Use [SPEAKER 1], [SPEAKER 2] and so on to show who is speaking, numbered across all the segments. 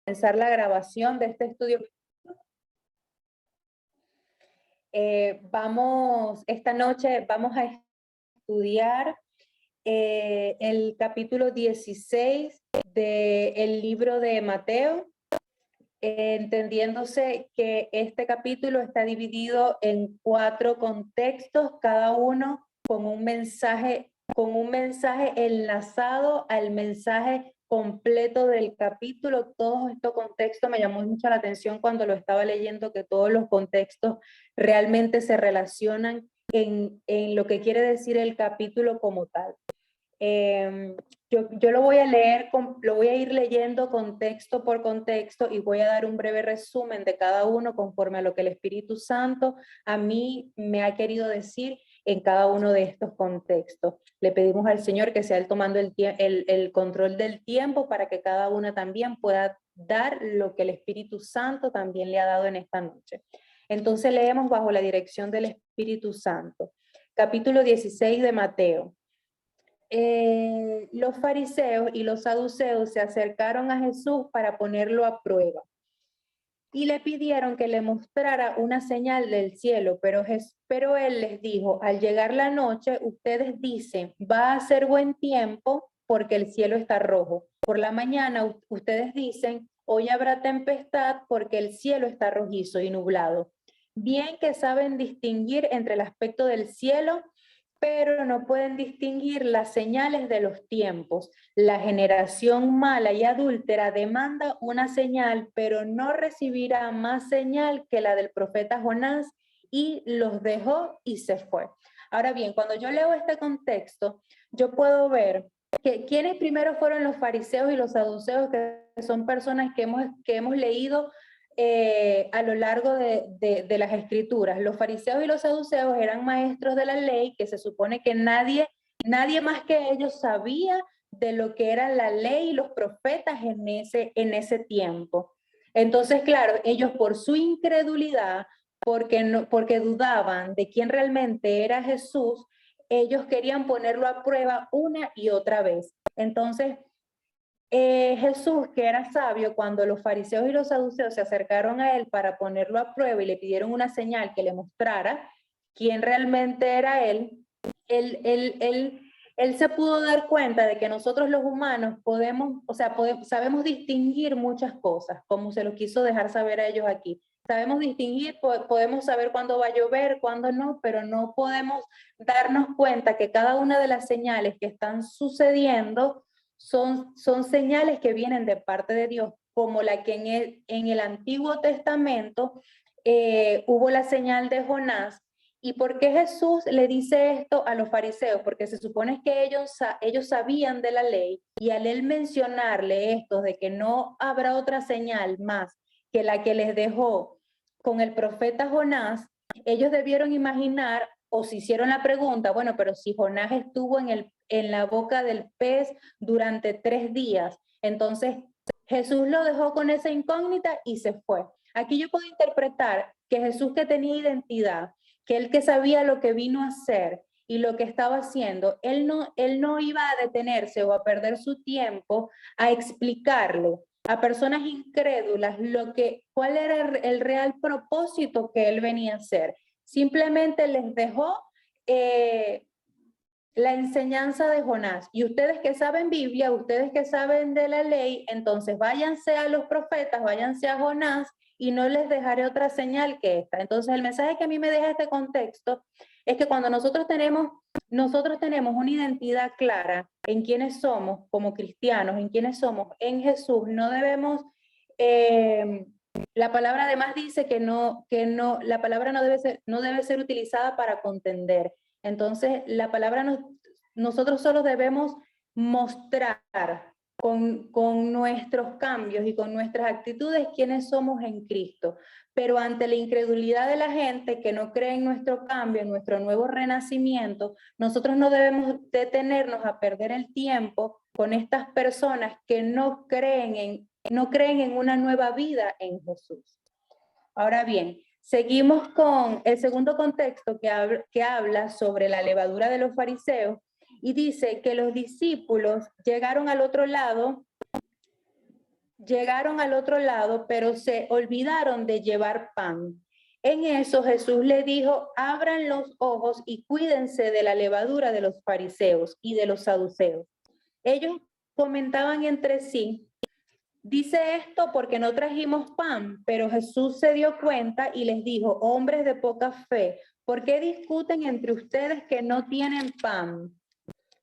[SPEAKER 1] Comenzar la grabación de este estudio. Esta noche vamos a estudiar el capítulo 16 del libro de Mateo, entendiéndose que este capítulo está dividido en 4 contextos, cada uno con un mensaje enlazado al mensaje completo del capítulo. Todos estos contextos me llamó mucho la atención cuando lo estaba leyendo, que todos los contextos realmente se relacionan en lo que quiere decir el capítulo como tal. Yo lo voy a leer, lo voy a ir leyendo contexto por contexto y voy a dar un breve resumen de cada uno conforme a lo que el Espíritu Santo a mí me ha querido decir en cada uno de estos contextos. Le pedimos al Señor que sea Él tomando el control del tiempo para que cada una también pueda dar lo que el Espíritu Santo también le ha dado en esta noche. Entonces leemos bajo la dirección del Espíritu Santo. Capítulo 16 de Mateo. Los fariseos y los saduceos se acercaron a Jesús para ponerlo a prueba y le pidieron que le mostrara una señal del cielo, pero él les dijo: al llegar la noche, ustedes dicen, va a ser buen tiempo porque el cielo está rojo. Por la mañana ustedes dicen, hoy habrá tempestad porque el cielo está rojizo y nublado. Bien que saben distinguir entre el aspecto del cielo, pero no pueden distinguir las señales de los tiempos. La generación mala y adúltera demanda una señal, pero no recibirá más señal que la del profeta Jonás, y los dejó y se fue. Ahora bien, cuando yo leo este contexto, yo puedo ver que quienes primero fueron los fariseos y los saduceos, que son personas que hemos leído a lo largo de las escrituras. Los fariseos y los saduceos eran maestros de la ley, que se supone que nadie más que ellos sabía de lo que era la ley y los profetas en ese tiempo. Entonces, claro, ellos por su incredulidad, porque dudaban de quién realmente era Jesús, ellos querían ponerlo a prueba una y otra vez. Entonces, Jesús, que era sabio, cuando los fariseos y los saduceos se acercaron a él para ponerlo a prueba y le pidieron una señal que le mostrara quién realmente era él se pudo dar cuenta de que nosotros los humanos sabemos distinguir muchas cosas, como se lo quiso dejar saber a ellos aquí. Sabemos distinguir, podemos saber cuándo va a llover, cuándo no, pero no podemos darnos cuenta que cada una de las señales que están sucediendo son señales que vienen de parte de Dios, como la que en el Antiguo Testamento hubo la señal de Jonás. ¿Y por qué Jesús le dice esto a los fariseos? Porque se supone que ellos sabían de la ley, y al él mencionarle esto de que no habrá otra señal más que la que les dejó con el profeta Jonás, ellos debieron imaginar, o se hicieron la pregunta, bueno, pero si Jonás estuvo en la boca del pez durante 3 días, entonces Jesús lo dejó con esa incógnita y se fue. Aquí yo puedo interpretar que Jesús, que tenía identidad, que él que sabía lo que vino a hacer y lo que estaba haciendo, él no iba a detenerse o a perder su tiempo a explicarle a personas incrédulas cuál era el real propósito que él venía a hacer. Simplemente les dejó la enseñanza de Jonás. Y ustedes que saben Biblia, ustedes que saben de la ley, entonces váyanse a los profetas, váyanse a Jonás, y no les dejaré otra señal que esta. Entonces el mensaje que a mí me deja este contexto es que cuando nosotros tenemos una identidad clara en quiénes somos como cristianos, en quiénes somos en Jesús, no debemos... la palabra además dice que la palabra no debe ser utilizada para contender. Entonces, nosotros solo debemos mostrar con nuestros cambios y con nuestras actitudes quiénes somos en Cristo. Pero ante la incredulidad de la gente que no cree en nuestro cambio, en nuestro nuevo renacimiento, nosotros no debemos detenernos a perder el tiempo con estas personas que no creen en una nueva vida en Jesús. Ahora bien, seguimos con el segundo contexto que habla sobre la levadura de los fariseos, y dice que los discípulos llegaron al otro lado llegaron al otro lado, pero se olvidaron de llevar pan. En eso Jesús le dijo, abran los ojos y cuídense de la levadura de los fariseos y de los saduceos. Ellos comentaban entre sí, dice esto porque no trajimos pan, pero Jesús se dio cuenta y les dijo, hombres de poca fe, ¿por qué discuten entre ustedes que no tienen pan?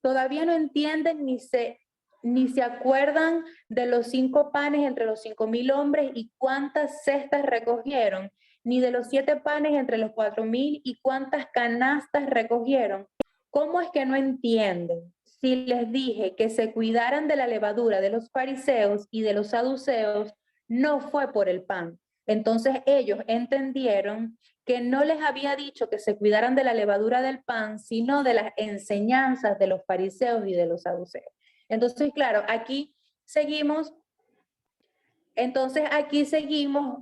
[SPEAKER 1] Todavía no entienden ni se acuerdan de los 5 panes entre los 5,000 hombres y cuántas cestas recogieron, ni de los 7 panes entre los 4,000 y cuántas canastas recogieron. ¿Cómo es que no entienden? Si les dije que se cuidaran de la levadura de los fariseos y de los saduceos, no fue por el pan. Entonces ellos entendieron que no les había dicho que se cuidaran de la levadura del pan, sino de las enseñanzas de los fariseos y de los saduceos. Entonces, claro, aquí seguimos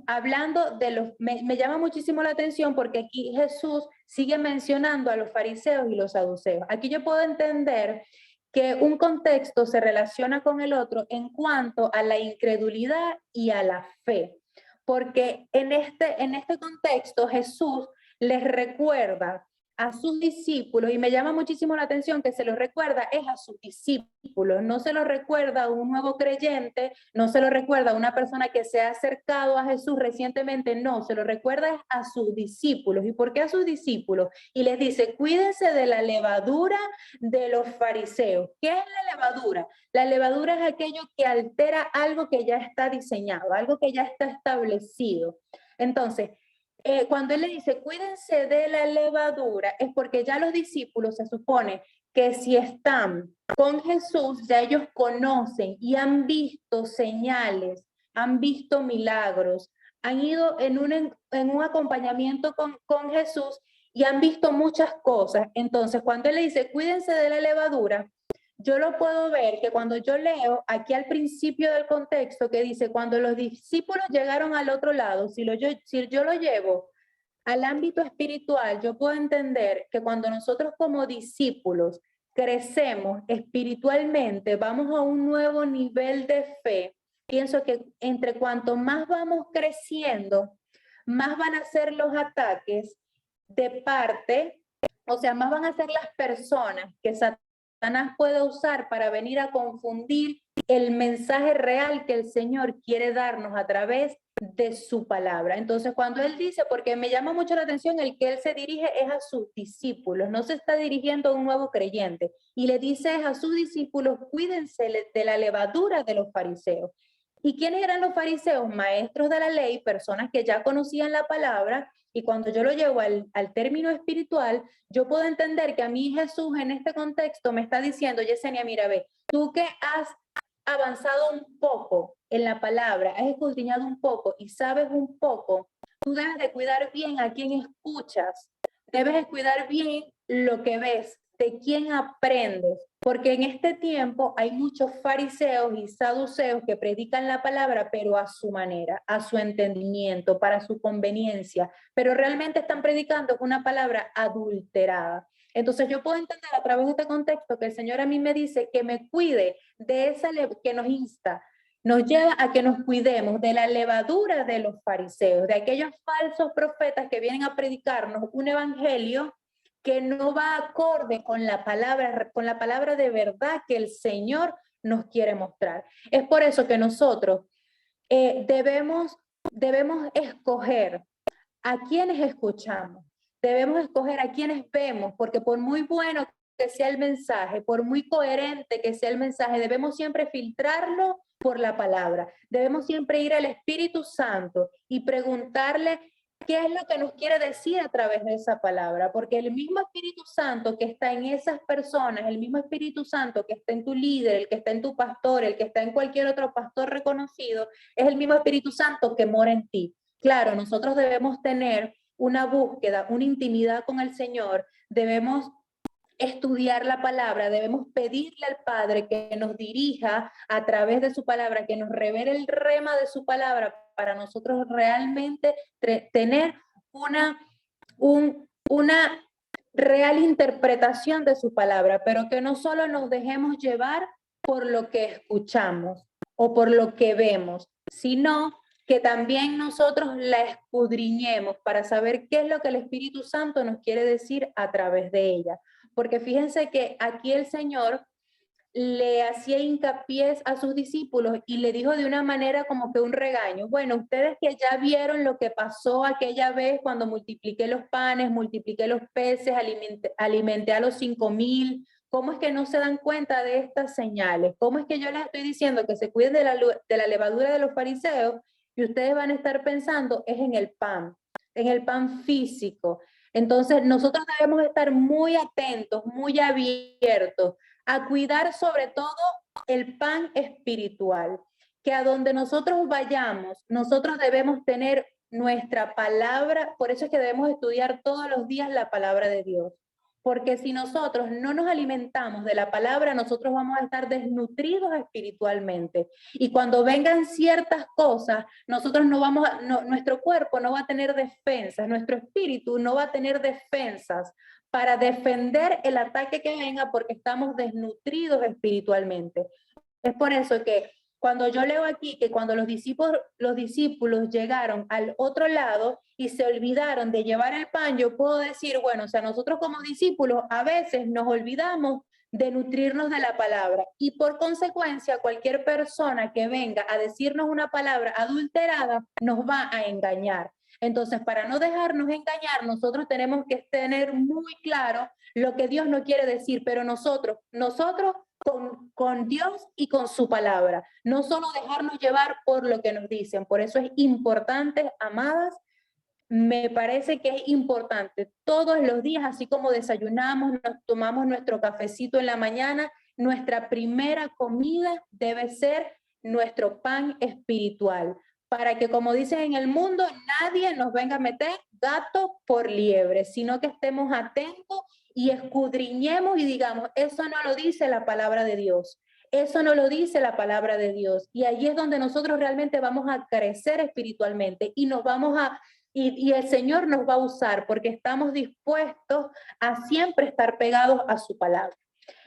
[SPEAKER 1] hablando de los, me llama muchísimo la atención porque aquí Jesús sigue mencionando a los fariseos y los saduceos. Aquí yo puedo entender que un contexto se relaciona con el otro en cuanto a la incredulidad y a la fe. Porque en este contexto Jesús les recuerda a sus discípulos, y me llama muchísimo la atención que se los recuerda es a sus discípulos, no se lo recuerda a un nuevo creyente, no se lo recuerda a una persona que se ha acercado a Jesús recientemente, no, se lo recuerda a sus discípulos. ¿Y por qué a sus discípulos? Y les dice, cuídense de la levadura de los fariseos. ¿Qué es la levadura? La levadura es aquello que altera algo que ya está diseñado, algo que ya está establecido. Entonces, cuando él le dice, cuídense de la levadura, es porque ya los discípulos se supone que si están con Jesús, ya ellos conocen y han visto señales, han visto milagros, han ido en un acompañamiento con Jesús y han visto muchas cosas. Entonces, cuando él le dice, cuídense de la levadura, yo lo puedo ver que cuando yo leo aquí al principio del contexto que dice, cuando los discípulos llegaron al otro lado, si yo lo llevo al ámbito espiritual, yo puedo entender que cuando nosotros como discípulos crecemos espiritualmente, vamos a un nuevo nivel de fe. Pienso que entre cuanto más vamos creciendo, más van a ser los ataques de parte, o sea, más van a ser las personas que Satanás puede usar para venir a confundir el mensaje real que el Señor quiere darnos a través de su palabra. Entonces, cuando él dice, porque me llama mucho la atención, el que él se dirige es a sus discípulos, no se está dirigiendo a un nuevo creyente, y le dice a sus discípulos, cuídense de la levadura de los fariseos. ¿Y quiénes eran los fariseos? Maestros de la ley, personas que ya conocían la palabra, y cuando yo lo llevo al término espiritual, yo puedo entender que a mí Jesús en este contexto me está diciendo, Yesenia, mira, ve, tú que has avanzado un poco en la palabra, has escudriñado un poco y sabes un poco, tú debes de cuidar bien a quién escuchas, debes de cuidar bien lo que ves, de quién aprendes, porque en este tiempo hay muchos fariseos y saduceos que predican la palabra, pero a su manera, a su entendimiento, para su conveniencia, pero realmente están predicando una palabra adulterada. Entonces yo puedo entender a través de este contexto que el Señor a mí me dice que me cuide de esa que nos insta, nos lleva a que nos cuidemos de la levadura de los fariseos, de aquellos falsos profetas que vienen a predicarnos un evangelio que no va acorde con la palabra de verdad que el Señor nos quiere mostrar. Es por eso que nosotros debemos escoger a quienes escuchamos, debemos escoger a quienes vemos, porque por muy bueno que sea el mensaje, por muy coherente que sea el mensaje, debemos siempre filtrarlo por la palabra. Debemos siempre ir al Espíritu Santo y preguntarle qué es lo que nos quiere decir a través de esa palabra, porque el mismo Espíritu Santo que está en esas personas, el mismo Espíritu Santo que está en tu líder, el que está en tu pastor, el que está en cualquier otro pastor reconocido, es el mismo Espíritu Santo que mora en ti. Claro, nosotros debemos tener una búsqueda, una intimidad con el Señor, debemos estudiar la palabra, debemos pedirle al Padre que nos dirija a través de su palabra, que nos revele el rema de su palabra para nosotros realmente tener una real interpretación de su palabra, pero que no solo nos dejemos llevar por lo que escuchamos o por lo que vemos, sino que también nosotros la escudriñemos para saber qué es lo que el Espíritu Santo nos quiere decir a través de ella. Porque fíjense que aquí el Señor le hacía hincapié a sus discípulos y le dijo de una manera como que un regaño. Bueno, ustedes que ya vieron lo que pasó aquella vez cuando multipliqué los panes, multipliqué los peces, alimenté a los 5,000, ¿cómo es que no se dan cuenta de estas señales? ¿Cómo es que yo les estoy diciendo que se cuiden de la levadura de los fariseos y ustedes van a estar pensando es en el pan físico? Entonces, nosotros debemos estar muy atentos, muy abiertos a cuidar sobre todo el pan espiritual, que a donde nosotros vayamos, nosotros debemos tener nuestra palabra, por eso es que debemos estudiar todos los días la palabra de Dios, porque si nosotros no nos alimentamos de la palabra, nosotros vamos a estar desnutridos espiritualmente, y cuando vengan ciertas cosas, nosotros no vamos a, no, nuestro cuerpo no va a tener defensas, nuestro espíritu no va a tener defensas para defender el ataque que venga porque estamos desnutridos espiritualmente. Es por eso que cuando yo leo aquí que cuando los discípulos llegaron al otro lado y se olvidaron de llevar el pan, yo puedo decir, bueno, o sea, nosotros como discípulos a veces nos olvidamos de nutrirnos de la palabra y por consecuencia cualquier persona que venga a decirnos una palabra adulterada nos va a engañar. Entonces, para no dejarnos engañar, nosotros tenemos que tener muy claro lo que Dios nos quiere decir, pero nosotros con Dios y con su palabra, no solo dejarnos llevar por lo que nos dicen. Por eso es importante, amadas, me parece que es importante todos los días, así como desayunamos, nos tomamos nuestro cafecito en la mañana, nuestra primera comida debe ser nuestro pan espiritual, para que como dicen en el mundo, nadie nos venga a meter gato por liebre, sino que estemos atentos y escudriñemos y digamos, eso no lo dice la palabra de Dios. Eso no lo dice la palabra de Dios. Y allí es donde nosotros realmente vamos a crecer espiritualmente y nos vamos a y el Señor nos va a usar porque estamos dispuestos a siempre estar pegados a su palabra.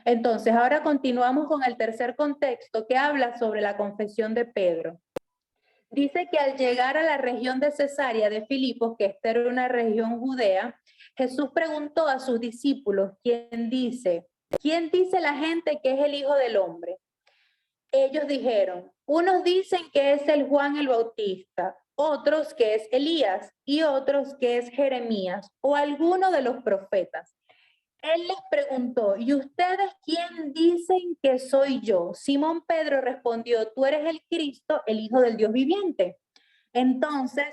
[SPEAKER 1] Entonces, ahora continuamos con el tercer contexto que habla sobre la confesión de Pedro. Dice que al llegar a la región de Cesarea de Filipos, que esta era una región judea, Jesús preguntó a sus discípulos, ¿quién dice la gente que es el Hijo del Hombre? Ellos dijeron, unos dicen que es el Juan el Bautista, otros que es Elías y otros que es Jeremías o alguno de los profetas. Él les preguntó, ¿y ustedes quién dicen que soy yo? Simón Pedro respondió, tú eres el Cristo, el Hijo del Dios viviente. Entonces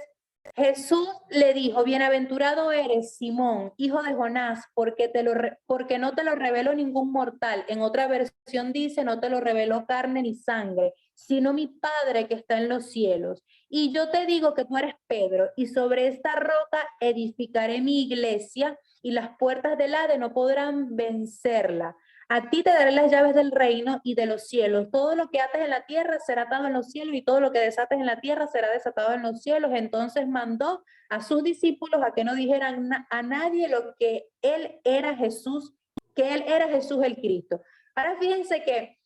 [SPEAKER 1] Jesús le dijo, bienaventurado eres, Simón, hijo de Jonás, porque no te lo reveló ningún mortal. En otra versión dice, no te lo reveló carne ni sangre, sino mi Padre que está en los cielos. Y yo te digo que tú eres Pedro, y sobre esta roca edificaré mi iglesia, y las puertas del Hades no podrán vencerla. A ti te daré las llaves del reino y de los cielos. Todo lo que ates en la tierra será atado en los cielos y todo lo que desates en la tierra será desatado en los cielos. Entonces mandó a sus discípulos a que no dijeran a nadie lo que él era Jesús, que él era Jesús el Cristo. Ahora fíjense que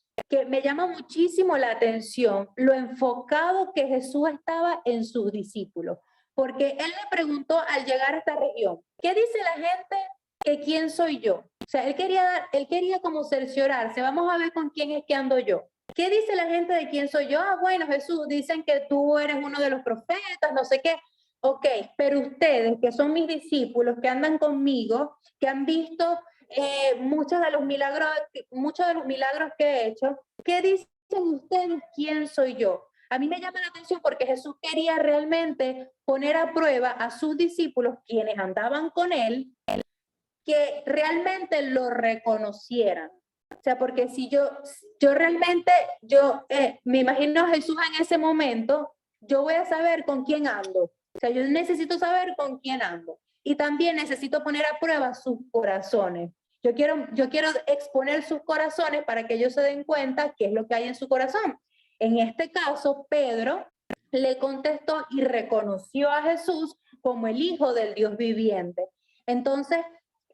[SPEAKER 1] me llama muchísimo la atención lo enfocado que Jesús estaba en sus discípulos, porque él le preguntó al llegar a esta región, ¿qué dice la gente que quién soy yo? O sea, él quería como cerciorarse, vamos a ver con quién es que ando yo. ¿Qué dice la gente de quién soy yo? Ah, bueno, Jesús, dicen que tú eres uno de los profetas, no sé qué. Ok, pero ustedes, que son mis discípulos, que andan conmigo, que han visto muchos de los milagros que he hecho, ¿qué dicen ustedes quién soy yo? A mí me llama la atención porque Jesús quería realmente poner a prueba a sus discípulos, quienes andaban con él, que realmente lo reconocieran. O sea, porque si yo realmente, me imagino a Jesús en ese momento, yo voy a saber con quién ando. O sea, yo necesito saber con quién ando. Y también necesito poner a prueba sus corazones. Yo quiero exponer sus corazones para que ellos se den cuenta qué es lo que hay en su corazón. En este caso, Pedro le contestó y reconoció a Jesús como el Hijo del Dios viviente. Entonces,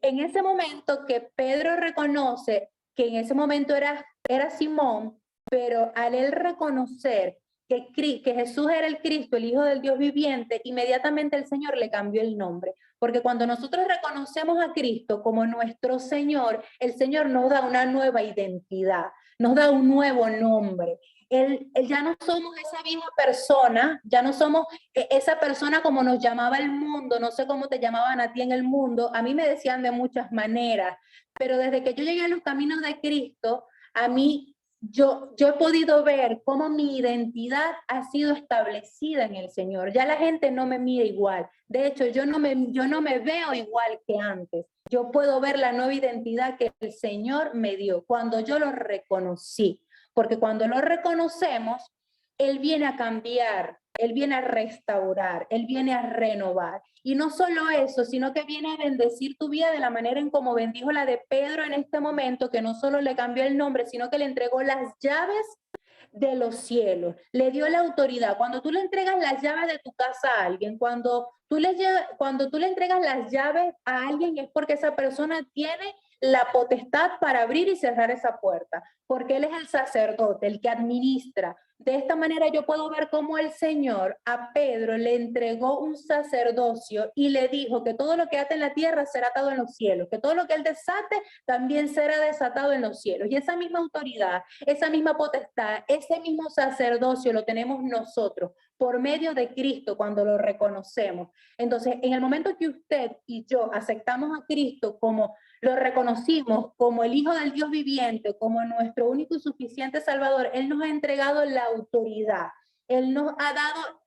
[SPEAKER 1] en ese momento que Pedro reconoce que en ese momento era Simón, pero al él reconocer que Jesús era el Cristo, el Hijo del Dios viviente, inmediatamente el Señor le cambió el nombre. Porque cuando nosotros reconocemos a Cristo como nuestro Señor, el Señor nos da una nueva identidad, nos da un nuevo nombre. Ya no somos esa vieja persona, ya no somos esa persona como nos llamaba el mundo, no sé cómo te llamaban a ti en el mundo, a mí me decían de muchas maneras, pero desde que yo llegué a los caminos de Cristo, a mí yo he podido ver cómo mi identidad ha sido establecida en el Señor. Ya la gente no me mira igual. De hecho, yo no me veo igual que antes. Yo puedo ver la nueva identidad que el Señor me dio cuando yo lo reconocí. Porque cuando lo reconocemos, Él viene a cambiar, Él viene a restaurar, Él viene a renovar. Y no solo eso, sino que viene a bendecir tu vida de la manera en como bendijo la de Pedro en este momento, que no solo le cambió el nombre, sino que le entregó las llaves de los cielos, le dio la autoridad. Cuando tú le entregas las llaves de tu casa a alguien, cuando tú le entregas las llaves a alguien es porque esa persona tiene la potestad para abrir y cerrar esa puerta, porque Él es el sacerdote, el que administra. De esta manera yo puedo ver cómo el Señor a Pedro le entregó un sacerdocio y le dijo que todo lo que ate en la tierra será atado en los cielos, que todo lo que Él desate también será desatado en los cielos. Y esa misma autoridad, esa misma potestad, ese mismo sacerdocio lo tenemos nosotros por medio de Cristo cuando lo reconocemos. Entonces, en el momento que usted y yo aceptamos a Cristo como lo reconocimos como el Hijo del Dios viviente, como nuestro único y suficiente Salvador, Él nos ha entregado la autoridad, Él nos ha dado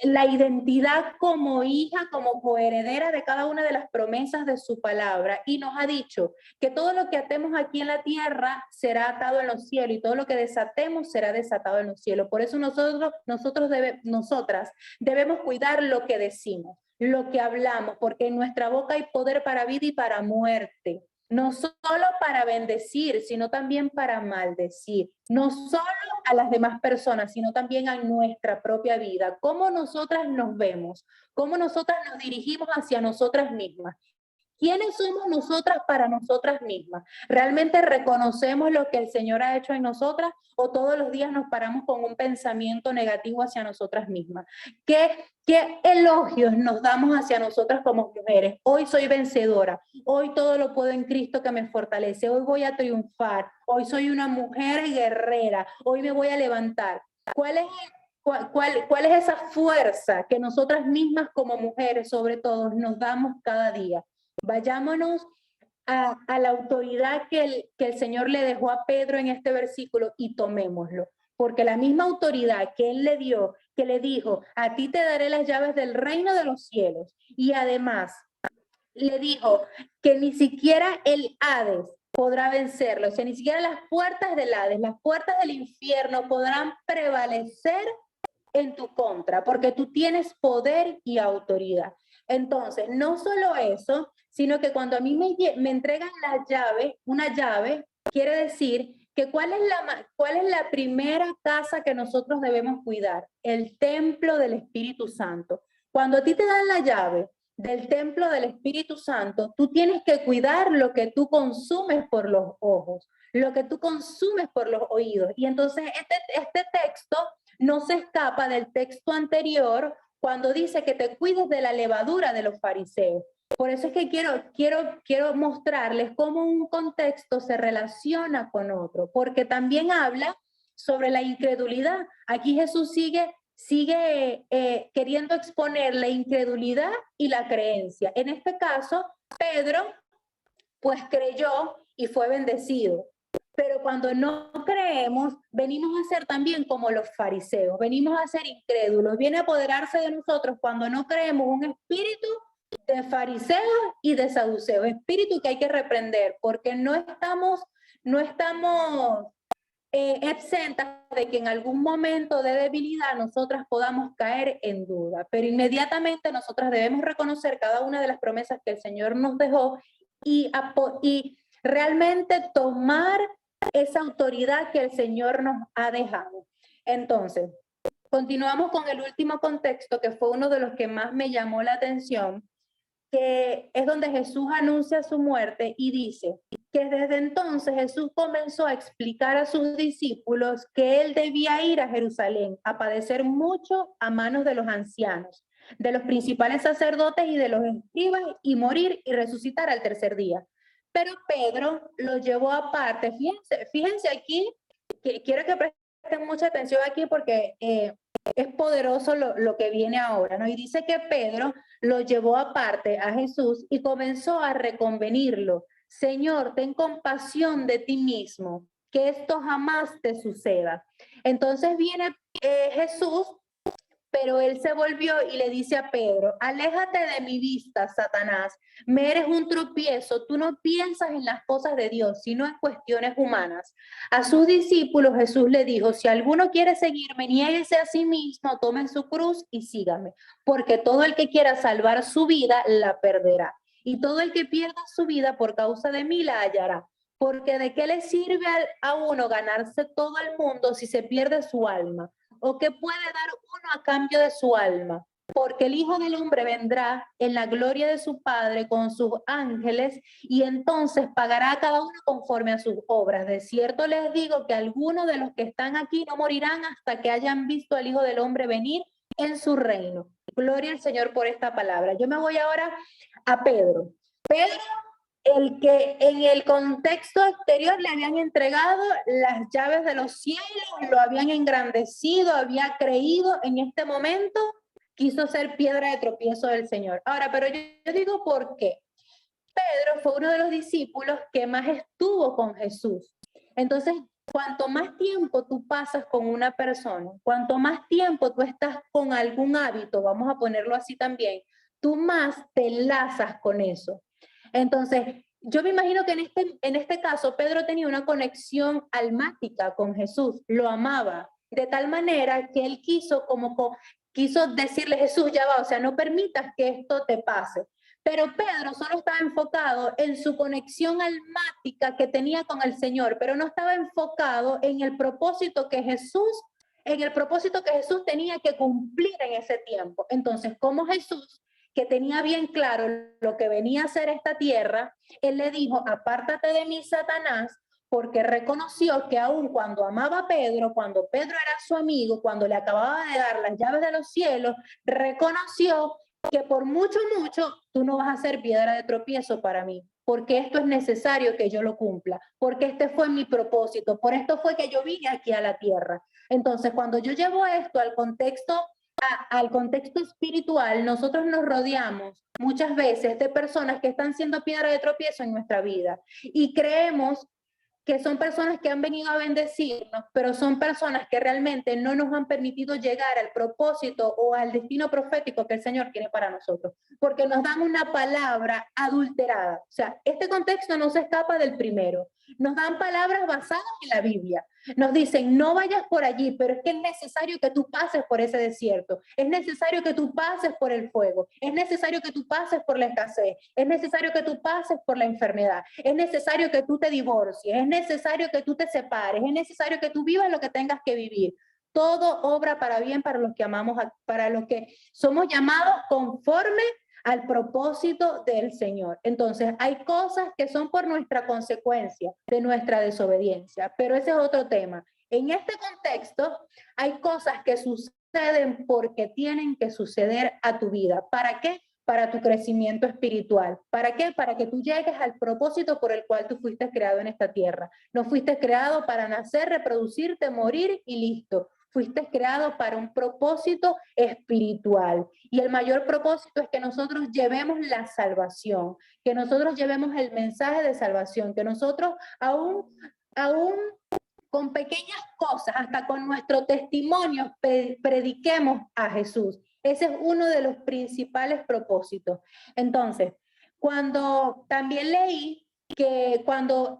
[SPEAKER 1] la identidad como hija, como coheredera de cada una de las promesas de su palabra, y nos ha dicho que todo lo que atemos aquí en la tierra será atado en los cielos y todo lo que desatemos será desatado en los cielos. Por eso nosotras debemos cuidar lo que decimos, lo que hablamos, porque en nuestra boca hay poder para vida y para muerte. No solo para bendecir, sino también para maldecir. No solo a las demás personas, sino también a nuestra propia vida. Cómo nosotras nos vemos, cómo nosotras nos dirigimos hacia nosotras mismas. ¿Quiénes somos nosotras para nosotras mismas? ¿Realmente reconocemos lo que el Señor ha hecho en nosotras o todos los días nos paramos con un pensamiento negativo hacia nosotras mismas? ¿Qué elogios nos damos hacia nosotras como mujeres? Hoy soy vencedora, hoy todo lo puedo en Cristo que me fortalece, hoy voy a triunfar, hoy soy una mujer guerrera, hoy me voy a levantar. ¿Cuál es esa fuerza que nosotras mismas como mujeres, sobre todo, nos damos cada día? Vayámonos a la autoridad que el Señor le dejó a Pedro en este versículo y tomémoslo. Porque la misma autoridad que Él le dio, que le dijo, a ti te daré las llaves del reino de los cielos. Y además le dijo que ni siquiera el Hades podrá vencerlo. O sea, ni siquiera las puertas del Hades, las puertas del infierno podrán prevalecer en tu contra, porque tú tienes poder y autoridad. Entonces, no solo eso, sino que cuando a mí me entregan la llave, una llave, quiere decir que ¿cuál es la primera casa que nosotros debemos cuidar? El templo del Espíritu Santo. Cuando a ti te dan la llave del templo del Espíritu Santo, tú tienes que cuidar lo que tú consumes por los ojos, lo que tú consumes por los oídos. Y entonces este texto no se escapa del texto anterior cuando dice que te cuides de la levadura de los fariseos. Por eso es que quiero mostrarles cómo un contexto se relaciona con otro, porque también habla sobre la incredulidad. Aquí Jesús sigue queriendo exponer la incredulidad y la creencia. En este caso, Pedro, pues creyó y fue bendecido. Pero cuando no creemos, venimos a ser también como los fariseos, venimos a ser incrédulos, viene a apoderarse de nosotros cuando no creemos un espíritu de fariseos y de saduceos, espíritu que hay que reprender, porque no estamos exentas de que en algún momento de debilidad nosotras podamos caer en duda, pero inmediatamente nosotras debemos reconocer cada una de las promesas que el Señor nos dejó y realmente tomar esa autoridad que el Señor nos ha dejado. Entonces, continuamos con el último contexto, que fue uno de los que más me llamó la atención, que es donde Jesús anuncia su muerte y dice, que desde entonces Jesús comenzó a explicar a sus discípulos que él debía ir a Jerusalén a padecer mucho a manos de los ancianos, de los principales sacerdotes y de los escribas, y morir y resucitar al tercer día. Pero Pedro lo llevó aparte. Fíjense aquí, que quiero que presten mucha atención aquí porque es poderoso lo que viene ahora, ¿no? Y dice que Pedro lo llevó aparte a Jesús y comenzó a reconvenirlo. Señor, ten compasión de ti mismo, que esto jamás te suceda. Entonces viene Jesús, pero él se volvió y le dice a Pedro, aléjate de mi vista, Satanás, me eres un tropiezo, tú no piensas en las cosas de Dios, sino en cuestiones humanas. A sus discípulos Jesús le dijo, si alguno quiere seguirme, niéguese a sí mismo, tome su cruz y sígame, porque todo el que quiera salvar su vida, la perderá. Y todo el que pierda su vida por causa de mí, la hallará. Porque de qué le sirve a uno ganarse todo el mundo si se pierde su alma. ¿O qué puede dar uno a cambio de su alma? Porque el Hijo del Hombre vendrá en la gloria de su Padre con sus ángeles y entonces pagará a cada uno conforme a sus obras. De cierto les digo que algunos de los que están aquí no morirán hasta que hayan visto al Hijo del Hombre venir en su reino. Gloria al Señor por esta palabra. Yo me voy ahora a Pedro. Pedro, el que en el contexto exterior le habían entregado las llaves de los cielos, lo habían engrandecido, había creído, en este momento quiso ser piedra de tropiezo del Señor. Ahora, pero yo digo por qué. Pedro fue uno de los discípulos que más estuvo con Jesús. Entonces, cuanto más tiempo tú pasas con una persona, cuanto más tiempo tú estás con algún hábito, vamos a ponerlo así también, tú más te enlazas con eso. Entonces, yo me imagino que en este caso Pedro tenía una conexión almática con Jesús, lo amaba, de tal manera que él quiso decirle, Jesús, ya va, o sea, no permitas que esto te pase. Pero Pedro solo estaba enfocado en su conexión almática que tenía con el Señor, pero no estaba enfocado en el propósito que Jesús tenía que cumplir en ese tiempo. Entonces, como Jesús, que tenía bien claro lo que venía a hacer esta tierra, él le dijo, apártate de mí, Satanás, porque reconoció que aun cuando amaba a Pedro, cuando Pedro era su amigo, cuando le acababa de dar las llaves de los cielos, reconoció que por mucho, tú no vas a ser piedra de tropiezo para mí, porque esto es necesario que yo lo cumpla, porque este fue mi propósito, por esto fue que yo vine aquí a la tierra. Entonces, cuando yo llevo esto al contexto espiritual, nosotros nos rodeamos muchas veces de personas que están siendo piedra de tropiezo en nuestra vida y creemos que son personas que han venido a bendecirnos, pero son personas que realmente no nos han permitido llegar al propósito o al destino profético que el Señor tiene para nosotros, porque nos dan una palabra adulterada. O sea, este contexto no se escapa del primero. Nos dan palabras basadas en la Biblia. Nos dicen, no vayas por allí, pero es que es necesario que tú pases por ese desierto. Es necesario que tú pases por el fuego. Es necesario que tú pases por la escasez. Es necesario que tú pases por la enfermedad. Es necesario que tú te divorcies. Es necesario que tú te separes. Es necesario que tú vivas lo que tengas que vivir. Todo obra para bien para los que amamos, para los que somos llamados conforme al propósito del Señor. Entonces, hay cosas que son por nuestra consecuencia de nuestra desobediencia, pero ese es otro tema. En este contexto, hay cosas que suceden porque tienen que suceder a tu vida. ¿Para qué? Para tu crecimiento espiritual. ¿Para qué? Para que tú llegues al propósito por el cual tú fuiste creado en esta tierra. No fuiste creado para nacer, reproducirte, morir y listo. Fuiste creado para un propósito espiritual. Y el mayor propósito es que nosotros llevemos la salvación, que nosotros llevemos el mensaje de salvación, que nosotros aún con pequeñas cosas, hasta con nuestro testimonio, prediquemos a Jesús. Ese es uno de los principales propósitos. Entonces, cuando también leí que cuando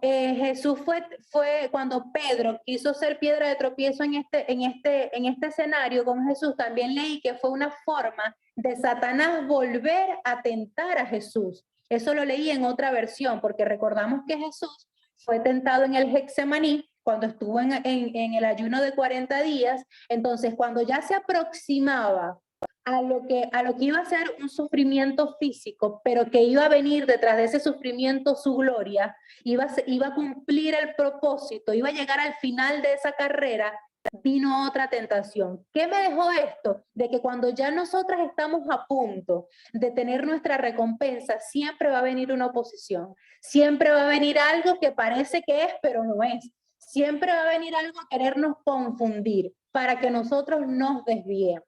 [SPEAKER 1] cuando Pedro quiso ser piedra de tropiezo en este escenario con Jesús, también leí que fue una forma de Satanás volver a tentar a Jesús. Eso lo leí en otra versión, porque recordamos que Jesús fue tentado en el Getsemaní cuando estuvo en el ayuno de 40 días. Entonces, cuando ya se aproximaba a lo que iba a ser un sufrimiento físico, pero que iba a venir detrás de ese sufrimiento su gloria, iba a cumplir el propósito, iba a llegar al final de esa carrera, vino otra tentación. ¿Qué me dejó esto? De que cuando ya nosotras estamos a punto de tener nuestra recompensa, siempre va a venir una oposición, siempre va a venir algo que parece que es, pero no es. Siempre va a venir algo a querernos confundir para que nosotros nos desviemos.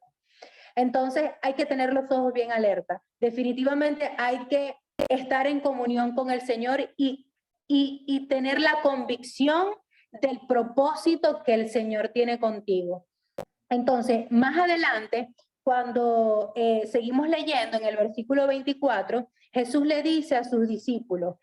[SPEAKER 1] Entonces hay que tener los ojos bien alerta. Definitivamente hay que estar en comunión con el Señor y tener la convicción del propósito que el Señor tiene contigo. Entonces, más adelante, cuando seguimos leyendo en el versículo 24, Jesús le dice a sus discípulos,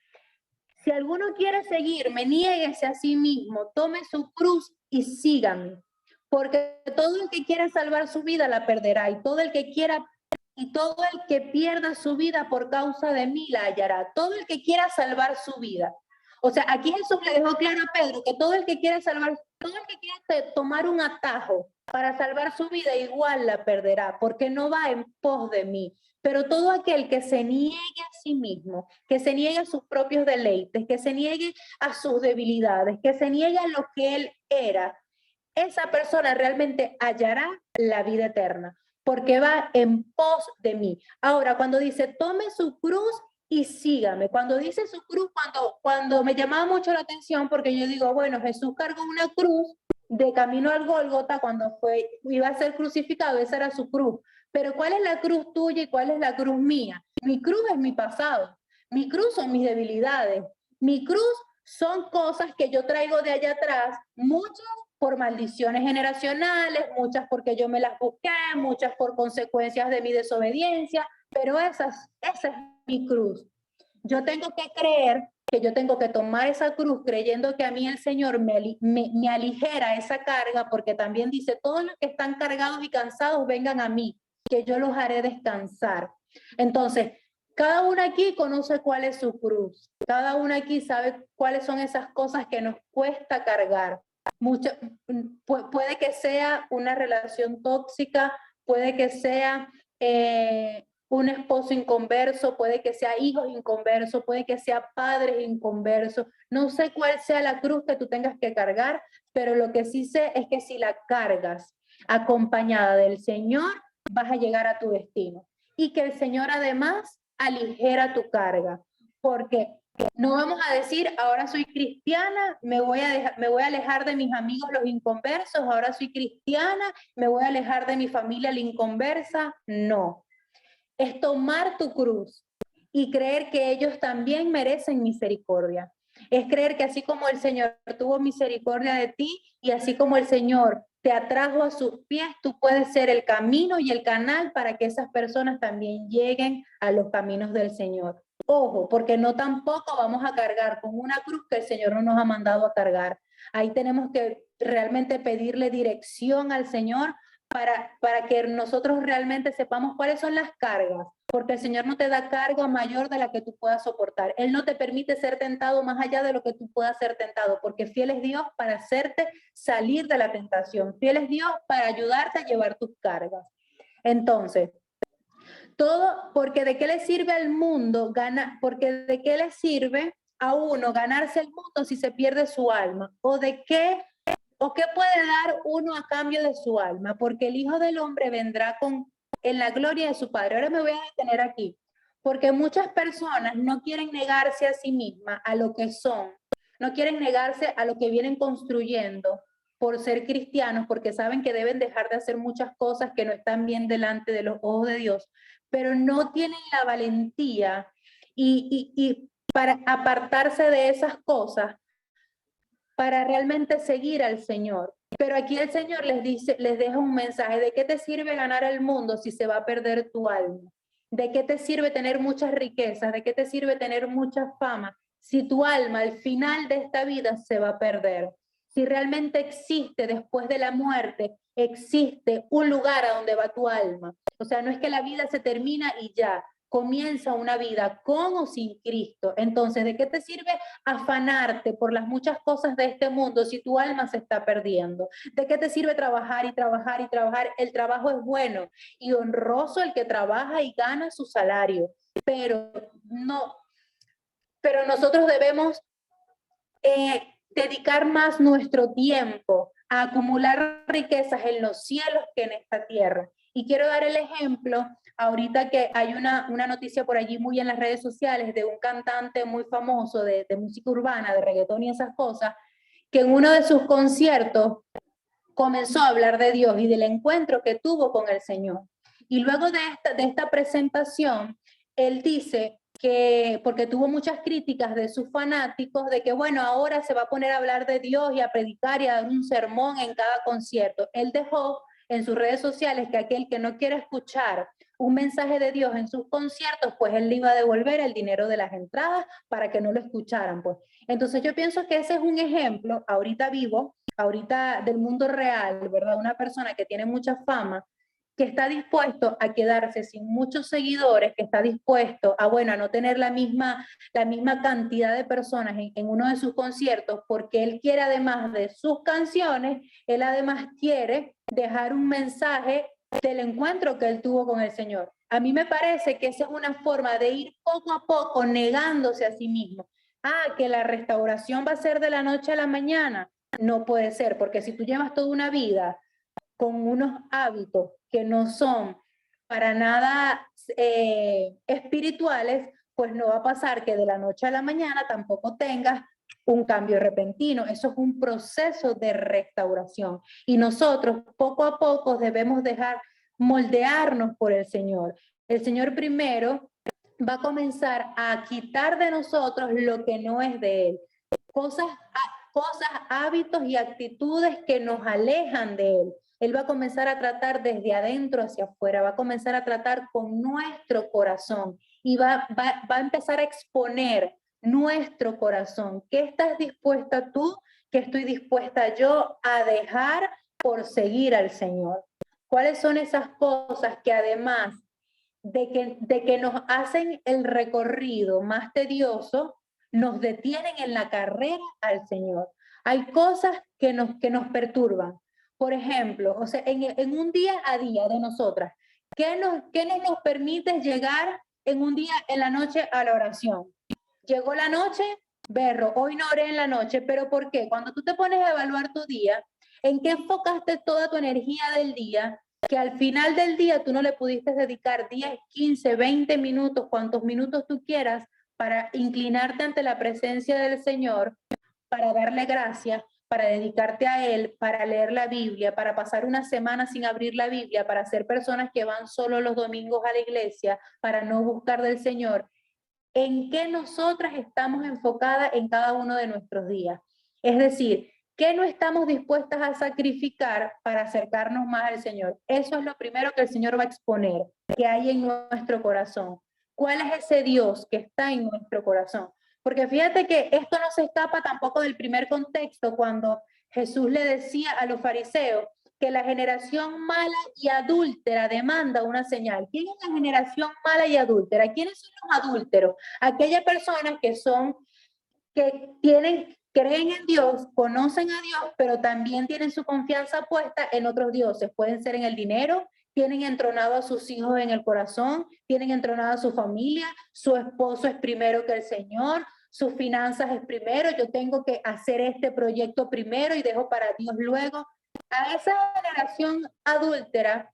[SPEAKER 1] si alguno quiere seguirme, niéguese a sí mismo, tome su cruz y sígame. Porque todo el que quiera salvar su vida la perderá, y todo el que pierda su vida por causa de mí la hallará. Todo el que quiera salvar su vida. O sea, aquí Jesús le dejó claro a Pedro que todo el que quiera tomar un atajo para salvar su vida igual la perderá, porque no va en pos de mí. Pero todo aquel que se niegue a sí mismo, que se niegue a sus propios deleites, que se niegue a sus debilidades, que se niegue a lo que él era, esa persona realmente hallará la vida eterna, porque va en pos de mí. Ahora, cuando dice, tome su cruz y sígame, cuando dice su cruz, cuando me llamaba mucho la atención, porque yo digo, bueno, Jesús cargó una cruz de camino al Gólgota cuando iba a ser crucificado, esa era su cruz. Pero ¿cuál es la cruz tuya y cuál es la cruz mía? Mi cruz es mi pasado, mi cruz son mis debilidades, mi cruz son cosas que yo traigo de allá atrás, muchas por maldiciones generacionales, muchas porque yo me las busqué, muchas por consecuencias de mi desobediencia, pero esa es mi cruz. Yo tengo que creer que yo tengo que tomar esa cruz creyendo que a mí el Señor me aligera esa carga, porque también dice, todos los que están cargados y cansados vengan a mí, que yo los haré descansar. Entonces, cada uno aquí conoce cuál es su cruz, cada uno aquí sabe cuáles son esas cosas que nos cuesta cargar. Puede que sea una relación tóxica, puede que sea un esposo inconverso, puede que sea hijos inconversos, puede que sea padres inconversos. No sé cuál sea la cruz que tú tengas que cargar, pero lo que sí sé es que si la cargas acompañada del Señor, vas a llegar a tu destino. Y que el Señor además aligera tu carga, porque no vamos a decir, ahora soy cristiana, me voy a alejar de mis amigos los inconversos, ahora soy cristiana, me voy a alejar de mi familia la inconversa. No, es tomar tu cruz y creer que ellos también merecen misericordia. Es creer que así como el Señor tuvo misericordia de ti y así como el Señor te atrajo a sus pies, tú puedes ser el camino y el canal para que esas personas también lleguen a los caminos del Señor. Ojo, porque no tampoco vamos a cargar con una cruz que el Señor no nos ha mandado a cargar. Ahí tenemos que realmente pedirle dirección al Señor para que nosotros realmente sepamos cuáles son las cargas, porque el Señor no te da carga mayor de la que tú puedas soportar. Él no te permite ser tentado más allá de lo que tú puedas ser tentado, porque fiel es Dios para hacerte salir de la tentación. Fiel es Dios para ayudarte a llevar tus cargas. Entonces, todo, porque de qué le sirve al mundo, porque de qué le sirve a uno ganarse el mundo si se pierde su alma, o qué puede dar uno a cambio de su alma, porque el Hijo del Hombre vendrá en la gloria de su Padre. Ahora me voy a detener aquí, porque muchas personas no quieren negarse a sí mismas, a lo que son, no quieren negarse a lo que vienen construyendo por ser cristianos, porque saben que deben dejar de hacer muchas cosas que no están bien delante de los ojos de Dios, pero no tienen la valentía y para apartarse de esas cosas, para realmente seguir al Señor. Pero aquí el Señor les deja un mensaje: ¿de qué te sirve ganar el mundo si se va a perder tu alma? ¿De qué te sirve tener muchas riquezas? ¿De qué te sirve tener mucha fama si tu alma al final de esta vida se va a perder? Si realmente existe después de la muerte, existe un lugar a donde va tu alma. O sea, no es que la vida se termina y ya. comienza una vida con o sin Cristo. Entonces, ¿de qué te sirve afanarte por las muchas cosas de este mundo si tu alma se está perdiendo? ¿De qué te sirve trabajar y trabajar y trabajar? El trabajo es bueno y honroso el que trabaja y gana su salario, pero no, pero nosotros debemos dedicar más nuestro tiempo a acumular riquezas en los cielos que en esta tierra. Y quiero dar el ejemplo, ahorita que hay una noticia por allí muy en las redes sociales de un cantante muy famoso de música urbana, de reggaetón y esas cosas, que en uno de sus conciertos comenzó a hablar de Dios y del encuentro que tuvo con el Señor. Y luego de esta presentación, él dice que, porque tuvo muchas críticas de sus fanáticos, de que bueno, ahora se va a poner a hablar de Dios y a predicar y a dar un sermón en cada concierto. Él dejó en sus redes sociales que aquel que no quiera escuchar un mensaje de Dios en sus conciertos, pues él le iba a devolver el dinero de las entradas para que no lo escucharan, pues. Entonces yo pienso que ese es un ejemplo, ahorita vivo, ahorita del mundo real, ¿verdad? Una persona que tiene mucha fama, que está dispuesto a quedarse sin muchos seguidores, que está dispuesto a, bueno, a no tener la misma cantidad de personas en uno de sus conciertos, porque él quiere, además de sus canciones, él además quiere dejar un mensaje del encuentro que él tuvo con el Señor. A mí me parece que esa es una forma de ir poco a poco negándose a sí mismo. Ah, que la restauración va a ser de la noche a la mañana. No puede ser, porque si tú llevas toda una vida con unos hábitos que no son para nada espirituales, pues no va a pasar que de la noche a la mañana tampoco tengas un cambio repentino. Eso es un proceso de restauración. Y nosotros poco a poco debemos dejar moldearnos por el Señor. El Señor primero va a comenzar a quitar de nosotros lo que no es de Él. Cosas, hábitos y actitudes que nos alejan de Él. Él va a comenzar a tratar desde adentro hacia afuera, va a comenzar a tratar con nuestro corazón y va a empezar a exponer nuestro corazón. ¿Qué estás dispuesta tú? ¿Qué estoy dispuesta yo a dejar por seguir al Señor? ¿Cuáles son esas cosas que además de que nos hacen el recorrido más tedioso, nos detienen en la carrera al Señor? Hay cosas que nos perturban. Por ejemplo, o sea, en un día a día de nosotras, ¿qué nos permite llegar en un día, en la noche, a la oración? Llegó la noche, berro, hoy no oré en la noche, pero ¿por qué? Cuando tú te pones a evaluar tu día, ¿en qué enfocaste toda tu energía del día? Que al final del día tú no le pudiste dedicar 10, 15, 20 minutos, cuantos minutos tú quieras, para inclinarte ante la presencia del Señor, para darle gracias, para dedicarte a Él, para leer la Biblia, para pasar una semana sin abrir la Biblia, para ser personas que van solo los domingos a la iglesia, para no buscar del Señor. ¿En qué nosotras estamos enfocadas en cada uno de nuestros días? Es decir, ¿qué no estamos dispuestas a sacrificar para acercarnos más al Señor? Eso es lo primero que el Señor va a exponer, que hay en nuestro corazón. ¿Cuál es ese Dios que está en nuestro corazón? Porque fíjate que esto no se escapa tampoco del primer contexto cuando Jesús le decía a los fariseos que la generación mala y adúltera demanda una señal. ¿Quién es la generación mala y adúltera? ¿Quiénes son los adúlteros? Aquellas personas creen en Dios, conocen a Dios, pero también tienen su confianza puesta en otros dioses. Pueden ser en el dinero, tienen entronado a sus hijos en el corazón, tienen entronado a su familia, su esposo es primero que el Señor, sus finanzas es primero, yo tengo que hacer este proyecto primero y dejo para Dios luego. A esa generación adúltera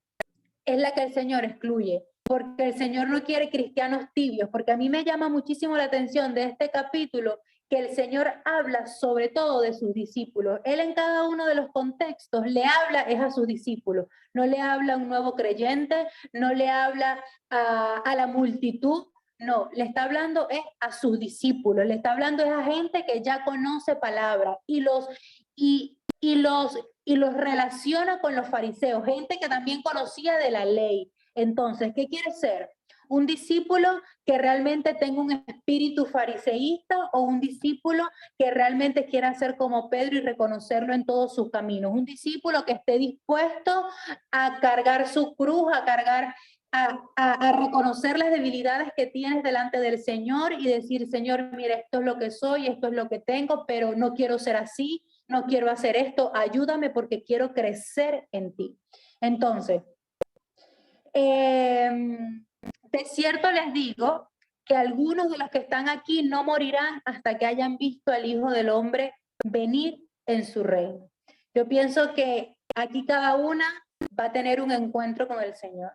[SPEAKER 1] es la que el Señor excluye, porque el Señor no quiere cristianos tibios, porque a mí me llama muchísimo la atención de este capítulo que el Señor habla sobre todo de sus discípulos. Él en cada uno de los contextos le habla es a sus discípulos, no le habla a un nuevo creyente, no le habla a la multitud, no, le está hablando es a sus discípulos, le está hablando es a gente que ya conoce palabra y los relaciona con los fariseos, gente que también conocía de la ley. Entonces, ¿qué quiere ser? ¿Un discípulo que realmente tenga un espíritu fariseísta o un discípulo que realmente quiera ser como Pedro y reconocerlo en todos sus caminos? Un discípulo que esté dispuesto a cargar su cruz, a cargar a reconocer las debilidades que tienes delante del Señor y decir, Señor, mira, esto es lo que soy, esto es lo que tengo, pero no quiero ser así, no quiero hacer esto, ayúdame porque quiero crecer en ti. Entonces, de cierto les digo que algunos de los que están aquí no morirán hasta que hayan visto al Hijo del Hombre venir en su reino. Yo pienso que aquí cada una va a tener un encuentro con el Señor.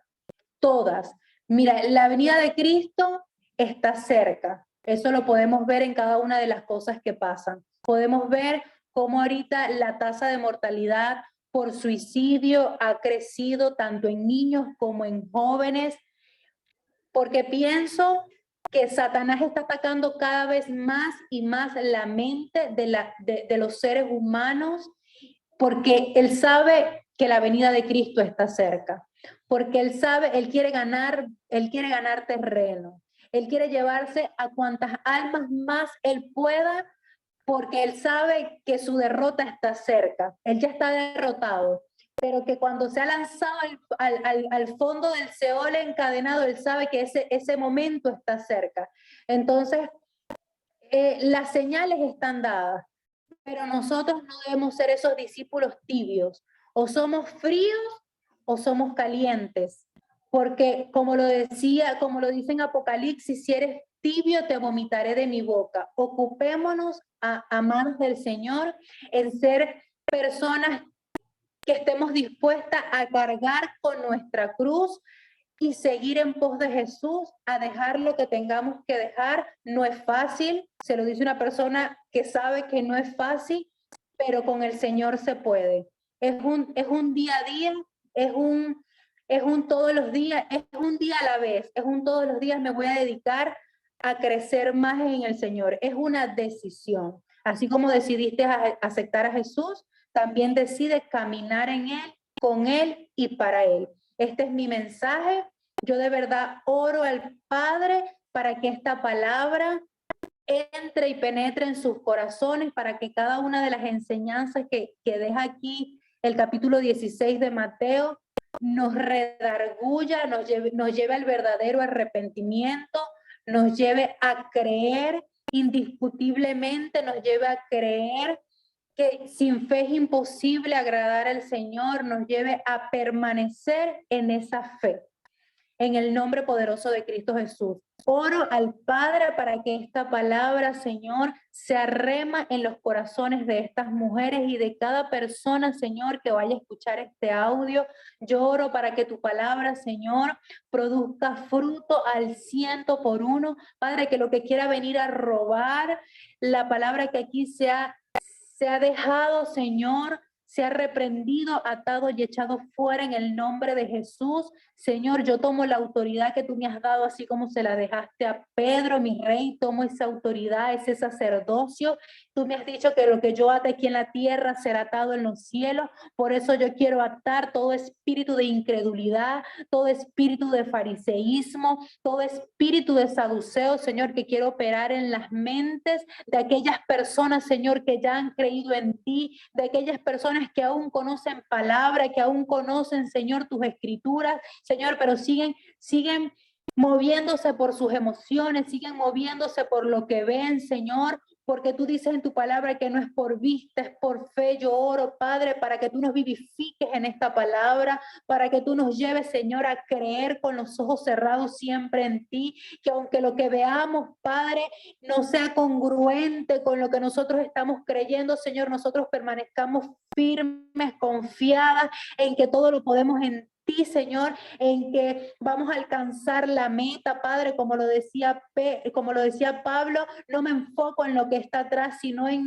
[SPEAKER 1] Todas. Mira, la venida de Cristo está cerca. Eso lo podemos ver en cada una de las cosas que pasan. Podemos ver cómo ahorita la tasa de mortalidad por suicidio ha crecido tanto en niños como en jóvenes, porque pienso que Satanás está atacando cada vez más y más la mente de los seres humanos, porque él sabe que la venida de Cristo está cerca, porque él sabe, él quiere ganar terreno, él quiere llevarse a cuantas almas más él pueda, porque él sabe que su derrota está cerca, él ya está derrotado, pero que cuando se ha lanzado al fondo del Seol encadenado, él sabe que ese momento está cerca. Entonces, las señales están dadas, pero nosotros no debemos ser esos discípulos tibios, o somos fríos o somos calientes, porque como lo dice en Apocalipsis, si eres tibio te vomitaré de mi boca. Ocupémonos a manos del Señor en ser personas que estemos dispuestas a cargar con nuestra cruz y seguir en pos de Jesús, a dejar lo que tengamos que dejar. No es fácil, se lo dice una persona que sabe que no es fácil, pero con el Señor se puede. Es un día a día, es un todos los días, es un día a la vez, es un todos los días me voy a dedicar a crecer más en el Señor. Es una decisión. Así como decidiste aceptar a Jesús, también decide caminar en Él, con Él y para Él. Este es mi mensaje. Yo de verdad oro al Padre para que esta palabra entre y penetre en sus corazones, para que cada una de las enseñanzas que deja aquí el capítulo 16 de Mateo nos redarguya, nos lleve al verdadero arrepentimiento, nos lleve a creer indiscutiblemente, nos lleve a creer que sin fe es imposible agradar al Señor, nos lleve a permanecer en esa fe. En el nombre poderoso de Cristo Jesús. Oro al Padre para que esta palabra, Señor, se arrema en los corazones de estas mujeres y de cada persona, Señor, que vaya a escuchar este audio. Yo oro para que tu palabra, Señor, produzca fruto al 100%. Padre, que lo que quiera venir a robar, la palabra que aquí se ha dejado, Señor, sea reprendido, atado y echado fuera en el nombre de Jesús. Señor, yo tomo la autoridad que tú me has dado, así como se la dejaste a Pedro, mi rey, tomo esa autoridad, ese sacerdocio. Tú me has dicho que lo que yo ate aquí en la tierra será atado en los cielos. Por eso yo quiero atar todo espíritu de incredulidad, todo espíritu de fariseísmo, todo espíritu de saduceo, Señor, que quiero operar en las mentes de aquellas personas, Señor, que ya han creído en ti, de aquellas personas que aún conocen palabra, que aún conocen, Señor, tus escrituras, Señor, pero siguen moviéndose por sus emociones, siguen moviéndose por lo que ven, Señor, porque tú dices en tu palabra que no es por vista, es por fe. Yo oro, Padre, para que tú nos vivifiques en esta palabra, para que tú nos lleves, Señor, a creer con los ojos cerrados siempre en ti, que aunque lo que veamos, Padre, no sea congruente con lo que nosotros estamos creyendo, Señor, nosotros permanezcamos firmes, confiadas en que todo lo podemos en ti, Señor, en que vamos a alcanzar la meta, Padre, como lo decía Pablo. No me enfoco en lo que está atrás, sino en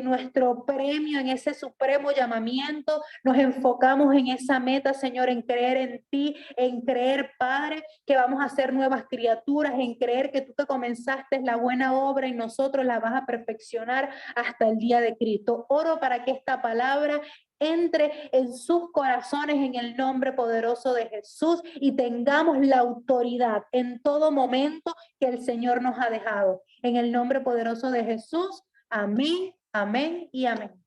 [SPEAKER 1] nuestro premio, en ese supremo llamamiento. Nos enfocamos en esa meta, Señor, en creer en ti, en creer, Padre, que vamos a ser nuevas criaturas, en creer que tú que comenzaste la buena obra en nosotros la vas a perfeccionar hasta el día de Cristo. Oro para que esta palabra entre en sus corazones en el nombre poderoso de Jesús y tengamos la autoridad en todo momento que el Señor nos ha dejado. En el nombre poderoso de Jesús. Amén, amén y amén.